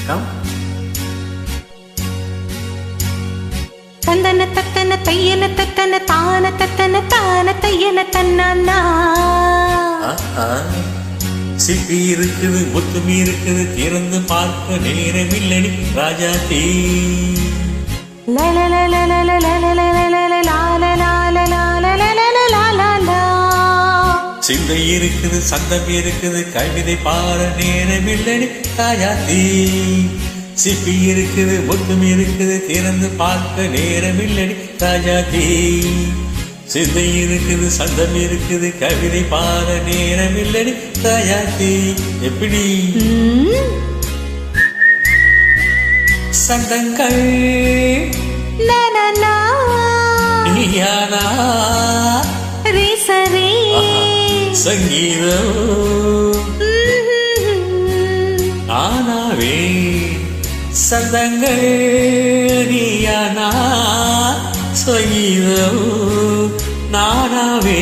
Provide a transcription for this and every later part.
Come. தந்தன தத்தன தையன தத்தன தான தத்தன தான தையன தன்னா. சிப்பி இருக்குது, முத்துமி இருக்குது, திறந்து பார்க்க நேரமில்லடி ராஜாத்தி. சிந்தை இருக்குது, சந்தம் இருக்குது, கவிதை பாட நேரமில்லடி ராஜாத்தி. சிப்பி இருக்குது, முத்துமி இருக்குது, திறந்து பார்க்க நேரமில்லடி ராஜாத்தி. சிந்தை இருக்குது, சந்தம் இருக்குது, கவிதை பாட நேரமில்லடி ராஜாத்தி. எப்படி சந்தங்கள் நீயானா சங்கீதம் ஆனாவே. சந்தங்கள் நீயானா சங்கீதம் நானாவே.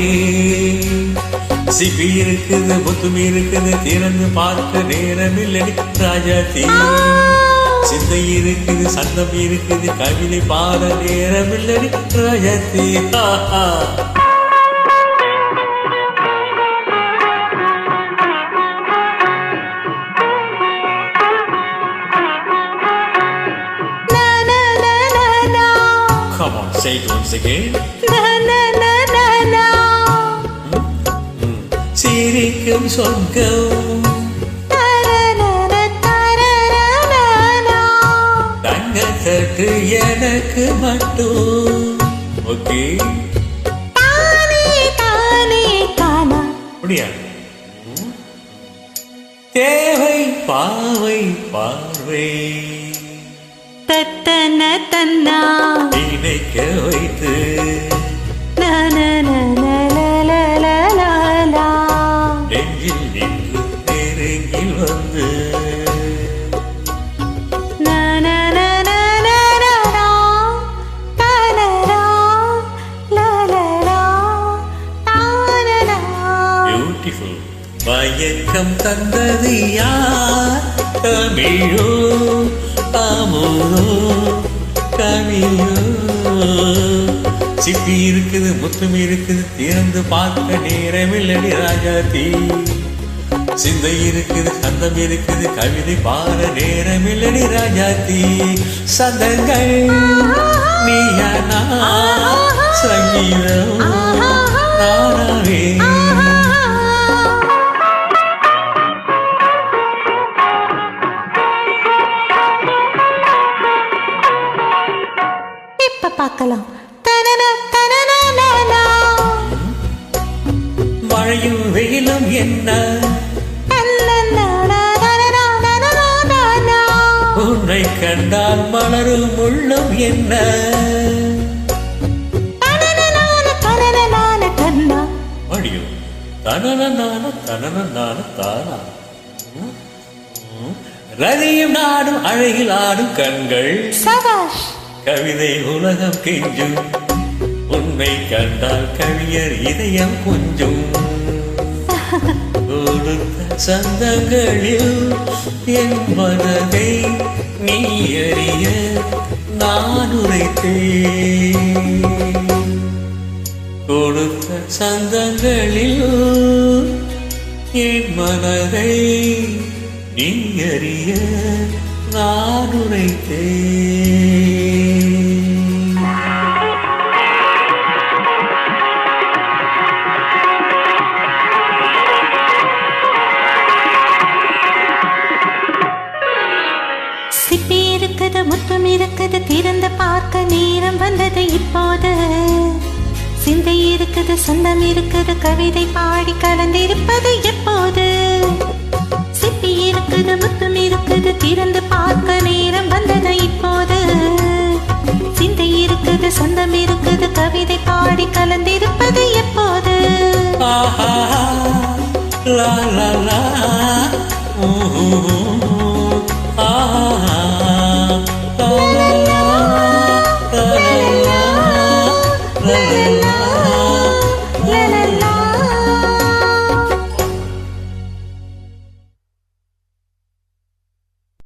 சிப்பி இருக்குது, முத்துமி இருக்குது, திறந்து பார்க்க நேரமில்லடி ராஜாத்தி. சிந்தை இருக்குது, சந்தம் இருக்குது, கவிதை பாட நேரமில்லடி Rajathi. Come on, say it once again. சிரிக்கும் சொர்க்கம் தங்கத்தட்டு எனக்கு மட்டும். ஓகே முடியாது. தேவை பாவை பார்வை தத்தன தன்னா நினைக்க வைத்து நெஞ்சில் நின்று நெருங்கில் வந்து பியூட்டிஃபுல். மயக்கம் தந்தது யார்? தமிழோ அமுதோ கவியோ. சிப்பி இருக்குது, முத்துமி இருக்குது, திறந்து பார்க்க நேரமில்லடி ராஜாத்தி. சிந்தை இருக்குது, சந்தம் இருக்குது, கவிதை பாட நேரமில்லடி ராஜாத்தி. சந்தங்கள் நீயானா சங்கீதம் நானாவே. பார்க்கலாம். மழையும் வெயிலும் என்ன, உன்னை கண்டால் மலரும் உள்ளம் என்ன. மடியும் தனன தனன தானா. ரதியும் நாடும் அழகில் ஆடும் கண்கள். கவிதை உலகம் கெஞ்சும், உன்னை கண்டால் கவிஞர் இதயம் கொஞ்சம். கொடுத்த சந்தங்களில் என் மனதை நீ அறிய நான் உரைத்தேன். கொடுத்த சந்தங்களில் என் மனதை நீ அறிய நான் உரைத்தேன். சிப்பி இருக்குது, முத்தம் இருக்குது, திறந்து பார்க்க நேரம் வந்தது இப்போது. சிந்தை இருக்குது, சொந்தம் இருக்குது, கவிதை பாடி கலந்திருப்பது எப்போது. சிப்பி இருக்குது, முத்தம் இருக்குது, திறந்து பார்க்க நேரம் வந்தது இப்போது. சிந்தை இருக்குது, சொந்தம் இருக்குது, கவிதை பாடி கலந்திருப்பது எப்போது. லா லா லா